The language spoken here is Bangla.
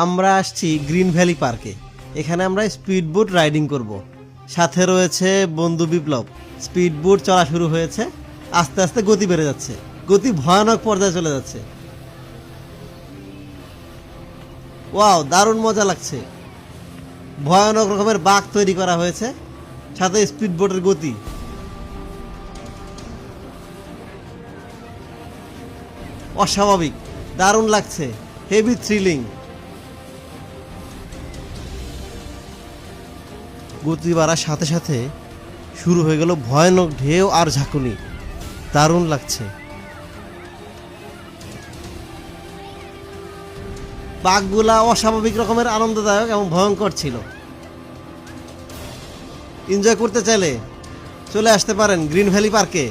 আমরা আসছি গ্রিন ভ্যালি পার্কে। এখানে আমরা স্পিড বোট রাইডিং করব। সাথে রয়েছে বন্ধু বিপ্লব। স্পিড বোট চলা শুরু হয়েছে, আস্তে আস্তে গতি বেড়ে যাচ্ছে, গতি ভয়ানক পর্যায়ে চলে যাচ্ছে। ওয়াও, দারুণ মজা লাগছে। ভয়ানক রকমের বাঁক তৈরি করা হয়েছে, সাথে স্পিড বোটের গতি। অস্বাভাবিক, দারুণ লাগছে, হেভি থ্রিলিং। গতি বাড়ার সাথে সাথে শুরু হয়ে গেল ভয়ানক ঢেউ আর ঝাঁকুনি। দারুণ লাগছে। বাঘগুলা অস্বাভাবিক রকমের আনন্দদায়ক এবং ভয়ঙ্কর ছিল। এনজয় করতে চাইলে চলে আসতে পারেন গ্রিন ভ্যালি পার্কে।